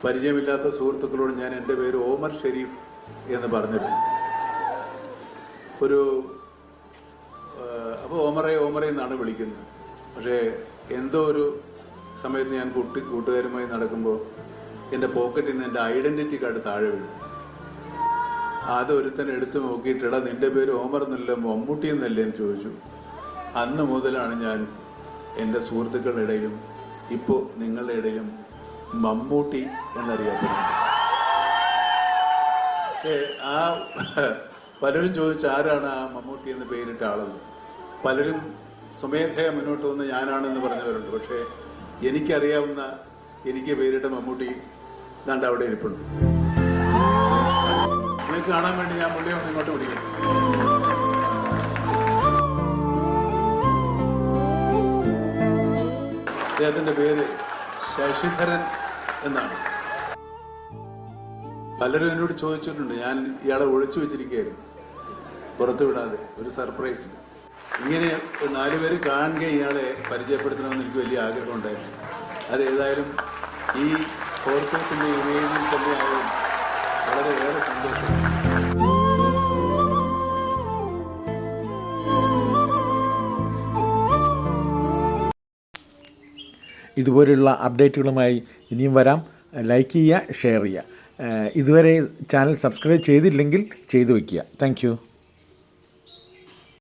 പരിചയമില്ലാത്ത സുഹൃത്തുക്കളോട് ഞാൻ എൻ്റെ പേര് ഓമർ ഷെരീഫ് എന്ന് പറഞ്ഞിരുന്നു. അപ്പോൾ ഓമറെ എന്നാണ് വിളിക്കുന്നത്. പക്ഷേ എന്തോ ഒരു സമയത്ത് ഞാൻ കൂട്ടുകാരുമായി നടക്കുമ്പോൾ എൻ്റെ പോക്കറ്റിൽ നിന്ന് എൻ്റെ ഐഡൻറ്റിറ്റി കാർഡ് താഴെ വീണു. അതൊരുത്തൻ എടുത്തു നോക്കിയിട്ട്, എടാ നിൻ്റെ പേര് ഓമർ എന്നല്ല മമ്മൂട്ടി എന്നല്ലേ എന്ന് ചോദിച്ചു. അന്ന് മുതലാണ് ഞാൻ എൻ്റെ സുഹൃത്തുക്കളുടെ ഇടയിലും ഇപ്പോൾ നിങ്ങളുടെ ഇടയിലും മമ്മൂട്ടി എന്നറിയപ്പെടുന്നത്. പക്ഷേ പലരും ചോദിച്ചു ആരാണ് ആ മമ്മൂട്ടി എന്ന് പേരിട്ട ആളെന്ന്. പലരും സ്വമേധയ മുന്നോട്ട് വന്ന് ഞാനാണെന്ന് പറഞ്ഞവരുണ്ട്. പക്ഷേ എനിക്കറിയാവുന്ന എനിക്ക് പേരിട്ട മമ്മൂട്ടി ദാണ്ട് അവിടെ ഇരിപ്പുണ്ട്. നിങ്ങൾക്ക് കാണാൻ വേണ്ടി ഞാൻ പുള്ളിയെ ഒന്ന് ഇങ്ങോട്ട് വിളിക്കുന്നു. അദ്ദേഹത്തിൻ്റെ പേര് ശശിധരൻ എന്നാണ്. പലരും എന്നോട് ചോദിച്ചിട്ടുണ്ട്. ഞാൻ ഇയാളെ ഒളിച്ചു വെച്ചിരിക്കുകയായിരുന്നു, പുറത്തു വിടാതെ, ഒരു സർപ്രൈസ്. ഇങ്ങനെ 4 പേര് കാണുക ഇയാളെ പരിചയപ്പെടുത്തണമെന്ന് എനിക്ക് വലിയ ആഗ്രഹമുണ്ടായിരുന്നു. അതേതായാലും ഈ ഫോർട്ടോസിൻ്റെ ഇമേജിൽ തന്നെ ആയാലും വളരെയേറെ സന്തോഷം. ഇതുപോലുള്ള അപ്ഡേറ്റുകളുമായി ഇനിയും വരാം. ലൈക്ക് ചെയ്യുക, ഷെയർ ചെയ്യുക. ഇതുവരെ ചാനൽ സബ്സ്ക്രൈബ് ചെയ്തില്ലെങ്കിൽ ചെയ്തു വയ്ക്കുക. താങ്ക്